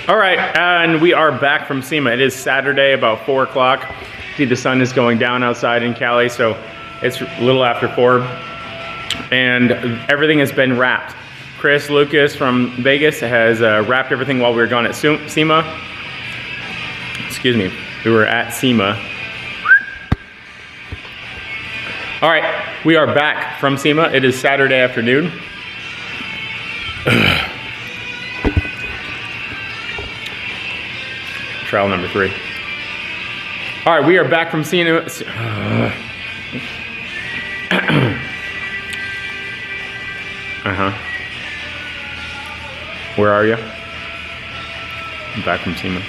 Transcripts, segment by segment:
All right, and we are back from SEMA. It is Saturday, about 4 o'clock. See, the sun is going down outside in Cali, so it's a little after 4. And everything has been wrapped. Chris Lucas from Vegas has wrapped everything while we were gone at SEMA. Excuse me, we were at SEMA. All right, we are back from SEMA. It is Saturday afternoon. Trial number 3. All right, we are back from SEMA. Where are you? I'm back from SEMA.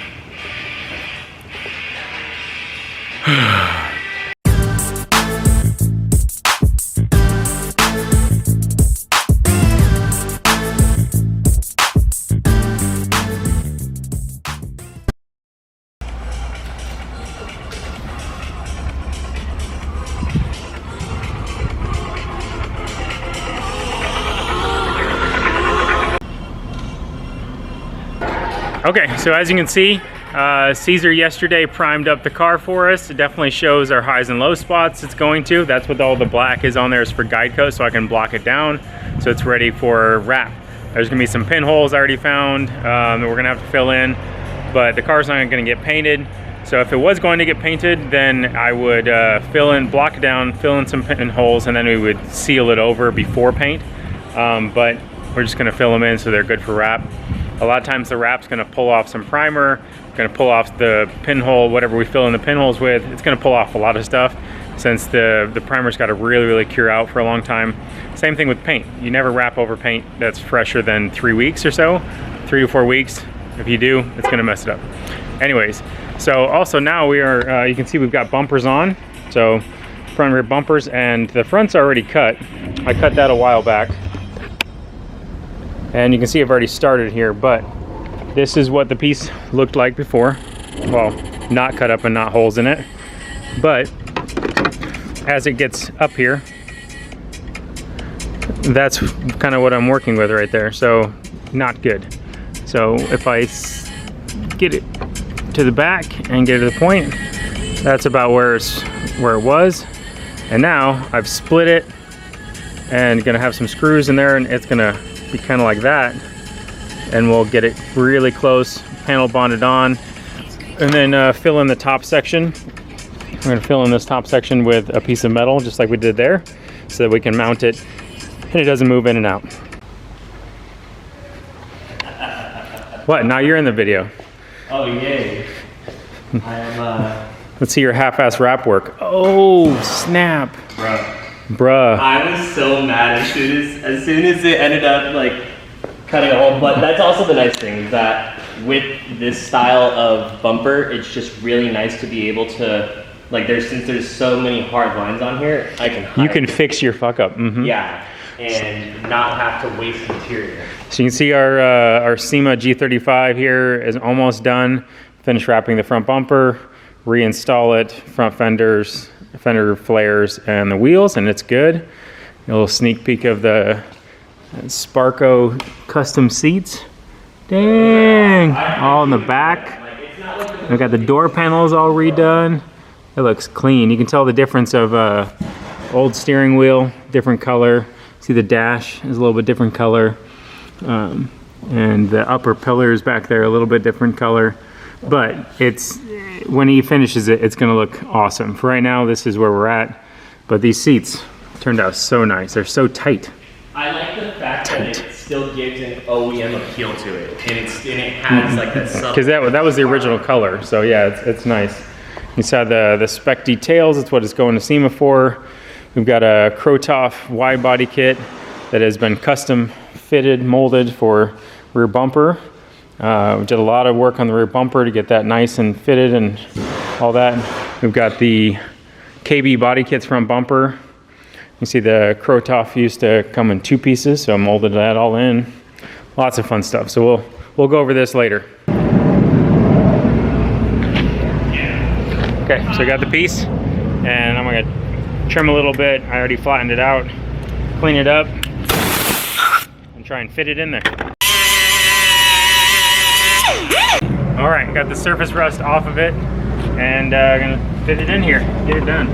Okay, so as you can see, Caesar yesterday primed up the car for us. It definitely shows our highs and low spots it's going to. That's what all the black is on there, is for guide coat, so I can block it down so it's ready for wrap. There's gonna be some pinholes I already found that we're gonna have to fill in, but the car's not gonna get painted. So if it was going to get painted, then I would block it down, fill in some pinholes, and then we would seal it over before paint. But we're just gonna fill them in so they're good for wrap. A lot of times the wrap's gonna pull off some primer, gonna pull off the pinhole, whatever we fill in the pinholes with. It's gonna pull off a lot of stuff since the primer's gotta really cure out for a long time. Same thing with paint. You never wrap over paint that's fresher than 3 weeks or so, 3 to 4 weeks. If you do, it's gonna mess it up. Anyways, so also now we are, you can see we've got bumpers on. So front and rear bumpers, and the front's already cut. I cut that a while back. And you can see I've already started here, but this is what the piece looked like before. Well, not cut up and not holes in it. But as it gets up here, that's kind of what I'm working with right there. So not good. So if I get it to the back and get it to the point, that's about where it was. And now I've split it and gonna have some screws in there, and it's gonna be kind of like that, and we'll get it really close, panel bonded on, and then fill in the top section. We're going to fill in this top section with a piece of metal just like we did there, so that we can mount it and it doesn't move in and out. What, now you're in the video? Oh yay. I am Let's see your half-ass wrap work. Oh snap. Bruh. I was so mad as soon as it ended up like cutting a hole. But that's also the nice thing, is that with this style of bumper, it's just really nice to be able to, like, since there's so many hard lines on here, I can hide. You can fix your fuck up. Yeah, and not have to waste material. So you can see our SEMA G35 here is almost done. Finished wrapping the front bumper, reinstall it, front fenders, fender flares, and the wheels, and it's good. A little sneak peek of the Sparco custom seats. Dang! All in the back. We've got the door panels all redone. It looks clean. You can tell the difference of old steering wheel, different color. See the dash is a little bit different color. And the upper pillars back there, a little bit different color. But when he finishes it, it's gonna look awesome. For right now, this is where we're at. But these seats turned out so nice. They're so tight. I like the fact that it still gives an OEM appeal to it, and it has like that subtle. Because that was the original color, so yeah, it's nice. You saw the spec details. It's what it's going to SEMA for. We've got a Krotoff wide body kit that has been custom fitted, molded for rear bumper. We did a lot of work on the rear bumper to get that nice and fitted and all that. We've got the KB body kits front bumper. You see the Krotoff used to come in 2 pieces, so I molded that all in. Lots of fun stuff. So we'll go over this later. Okay, so I got the piece, and I'm gonna trim a little bit. I already flattened it out, clean it up, and try and fit it in there. All right, got the surface rust off of it, and gonna fit it in here, get it done.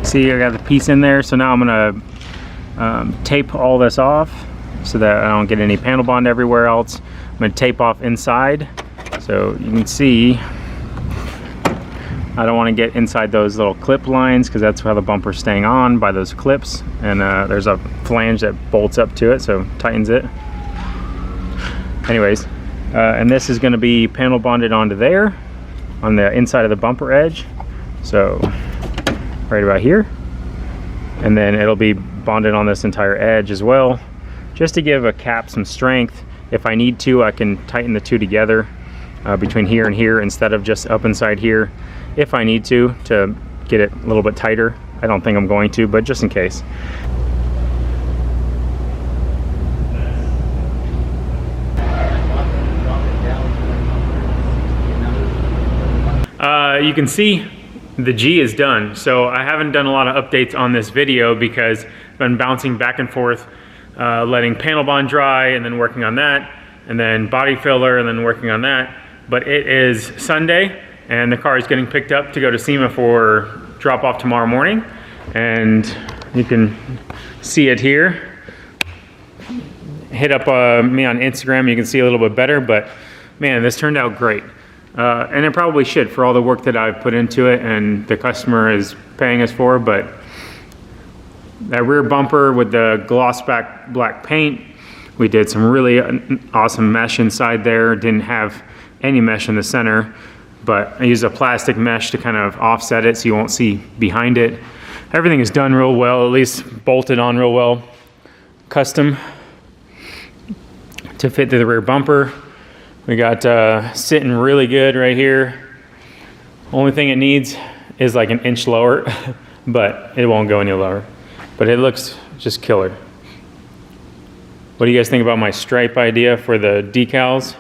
See, I got the piece in there, so now I'm gonna tape all this off so that I don't get any panel bond everywhere else. I'm gonna tape off inside, so you can see I don't want to get inside those little clip lines because that's how the bumper's staying on, by those clips. And there's a flange that bolts up to it, so tightens it. Anyways, and this is going to be panel bonded onto there on the inside of the bumper edge. So right about here. And then it'll be bonded on this entire edge as well, just to give a cap some strength. If I need to, I can tighten the two together between here and here instead of just up inside here, if I need to get it a little bit tighter. I don't think I'm going to, but just in case. You can see the G is done. So I haven't done a lot of updates on this video because I've been bouncing back and forth, letting panel bond dry and then working on that, and then body filler and then working on that. But it is Sunday and the car is getting picked up to go to SEMA for drop off tomorrow morning. And you can see it here. Hit up me on Instagram, you can see a little bit better, but man, this turned out great. And it probably should for all the work that I've put into it and the customer is paying us for, but that rear bumper with the gloss back black paint, we did some really awesome mesh inside there. Didn't have any mesh in the center, but I used a plastic mesh to kind of offset it so you won't see behind it. Everything is done real well, at least bolted on real well. Custom to fit to the rear bumper. We got sitting really good right here. Only thing it needs is like an inch lower, but it won't go any lower. But it looks just killer. What do you guys think about my stripe idea for the decals?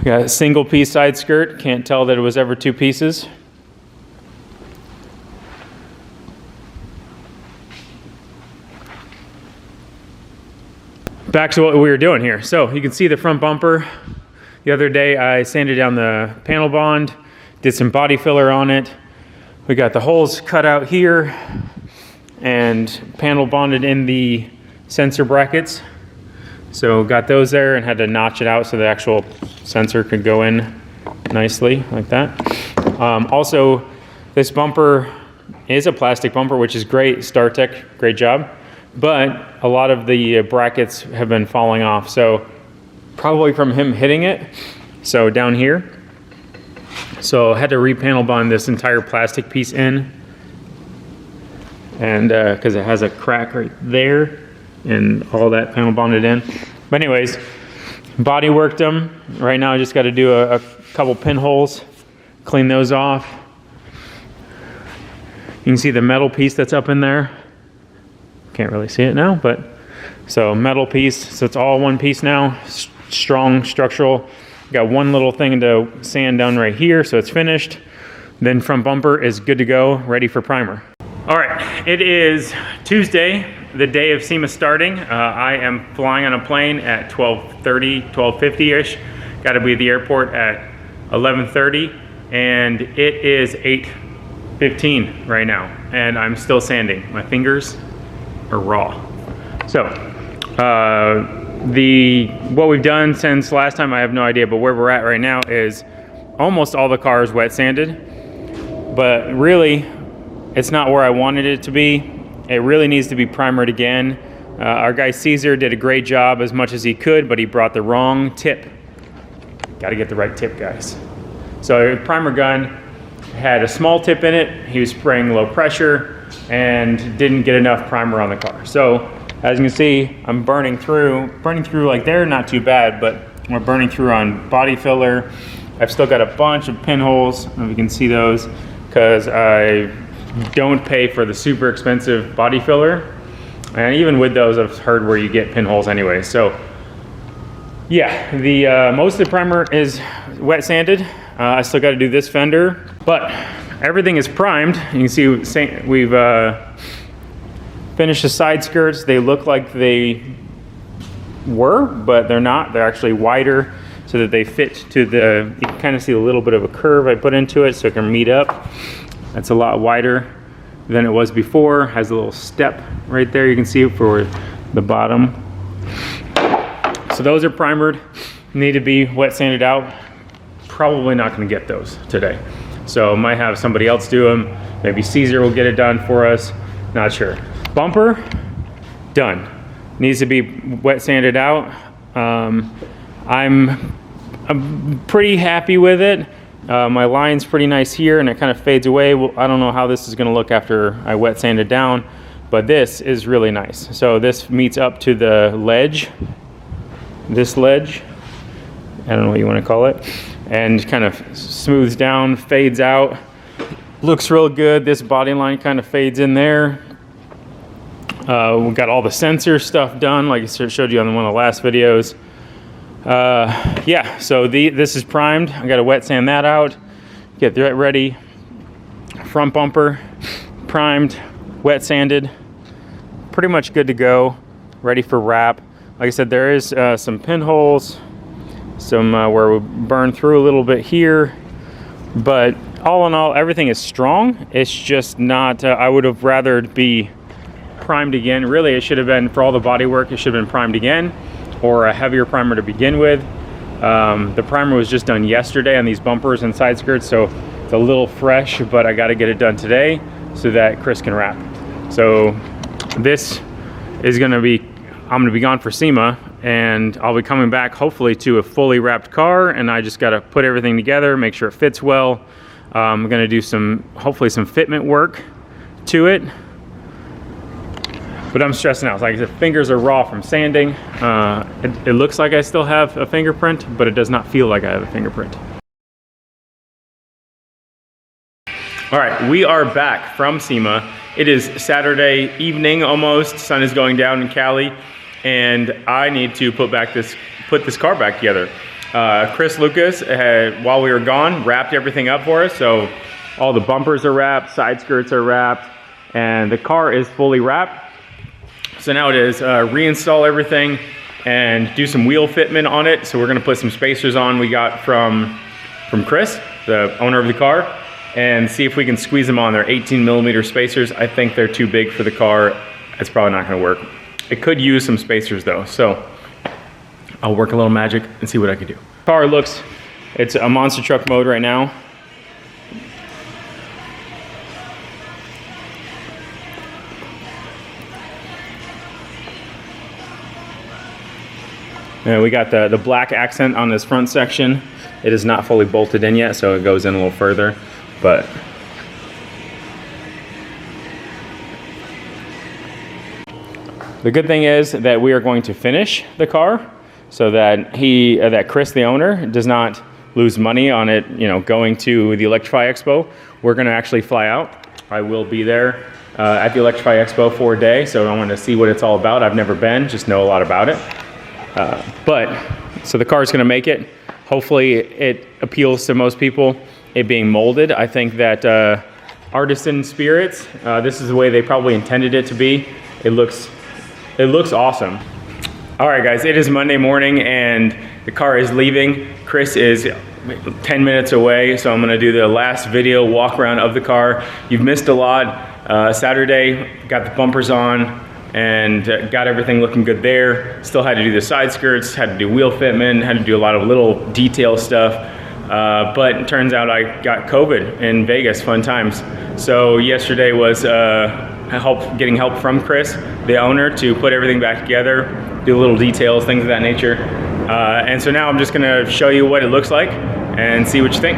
Got a single piece side skirt. Can't tell that it was ever two pieces. Back to what we were doing here. So you can see the front bumper. The other day I sanded down the panel bond, did some body filler on it. We got the holes cut out here and panel bonded in the sensor brackets. So got those there and had to notch it out so the actual sensor could go in nicely like that. Also, this bumper is a plastic bumper, which is great. StarTech, great job. But a lot of the brackets have been falling off. So probably from him hitting it. So down here. So I had to re-panel bond this entire plastic piece in. And because it has a crack right there and all that panel bonded in. But anyways, body worked them. Right now I just got to do a couple pinholes, clean those off. You can see the metal piece that's up in there. Can't really see it now, but so metal piece. So it's all one piece now. Strong structural. Got one little thing to sand down right here, so it's finished. Then front bumper is good to go, ready for primer. All right, it is Tuesday, the day of SEMA starting. I am flying on a plane at 12:30, 12:50-ish. Got to be at the airport at 11:30, and it is 8:15 right now, and I'm still sanding. My fingers are raw. So, what we've done since last time, I have no idea, but where we're at right now is almost all the car is wet sanded, but really, it's not where I wanted it to be. It really needs to be primered again. Our guy Caesar did a great job as much as he could, but he brought the wrong tip. Got to get the right tip, guys. So primer gun had a small tip in it. He was spraying low pressure and didn't get enough primer on the car. So as you can see, I'm burning through like there, not too bad, but we're burning through on body filler. I've still got a bunch of pinholes, if you can see those, because I don't pay for the super expensive body filler. And even with those, I've heard where you get pinholes anyway. So yeah, the most of the primer is wet sanded. I still got to do this fender, but everything is primed. You can see we've finished the side skirts. They look like they were, but they're not. They're actually wider so that they fit to the, you can kind of see a little bit of a curve I put into it so it can meet up. That's a lot wider than it was before. Has a little step right there, you can see for the bottom. So those are primered, need to be wet sanded out. Probably not gonna get those today. So might have somebody else do them. Maybe Caesar will get it done for us, not sure. Bumper, done. Needs to be wet sanded out. I'm pretty happy with it. My line's pretty nice here and it kind of fades away. Well, I don't know how this is gonna look after I wet sand it down, but this is really nice. So this meets up to the ledge, this ledge, I don't know what you wanna call it, and kind of smooths down, fades out. Looks real good. This body line kind of fades in there. We got all the sensor stuff done, like I showed you on one of the last videos. Yeah, so this is primed. I got to wet sand that out, get that ready. Front bumper primed, wet sanded, pretty much good to go, ready for wrap. Like I said, there is some pinholes, some where we burn through a little bit here, but all in all, everything is strong. It's just not, I would have rather it be primed again. Really, it should have been, for all the body work, it should have been primed again, or a heavier primer to begin with. The primer was just done yesterday on these bumpers and side skirts, so it's a little fresh, but I got to get it done today so that Chris can wrap. So this is going to be, I'm going to be gone for SEMA, and I'll be coming back hopefully to a fully wrapped car, and I just got to put everything together, make sure it fits well. I'm going to do hopefully some fitment work to it. But I'm stressing out. Like the fingers are raw from sanding. It looks like I still have a fingerprint, but it does not feel like I have a fingerprint. All right, we are back from SEMA. It is Saturday evening almost. Sun is going down in Cali, and I need to put this car back together. Chris Lucas while we were gone, wrapped everything up for us. So all the bumpers are wrapped, side skirts are wrapped, and the car is fully wrapped. So now it is reinstall everything and do some wheel fitment on it. So we're gonna put some spacers on we got from Chris, the owner of the car, and see if we can squeeze them on. They're 18mm spacers. I think they're too big for the car. It's probably not gonna work. It could use some spacers though. So I'll work a little magic and see what I can do. Car looks, it's a monster truck mode right now. And we got the black accent on this front section. It is not fully bolted in yet, so it goes in a little further, but the good thing is that we are going to finish the car so that that Chris, the owner, does not lose money on it, you know, going to the Electrify Expo. We're gonna actually fly out. I will be there at the Electrify Expo for a day, so I want to see what it's all about. I've never been, just know a lot about it. So the car is going to make it. Hopefully it appeals to most people, it being molded. I think that artisan spirits, this is the way they probably intended it to be. It looks awesome. All right guys, it is Monday morning and the car is leaving. Chris is 10 minutes away, so I'm gonna do the last video walk around of the car. You've missed a lot. Saturday, got the bumpers on and got everything looking good there. Still had to do the side skirts, had to do wheel fitment, had to do a lot of little detail stuff. But it turns out I got COVID in Vegas, fun times. So yesterday was getting help from Chris, the owner, to put everything back together, do little details, things of that nature. And so now I'm just gonna show you what it looks like and see what you think.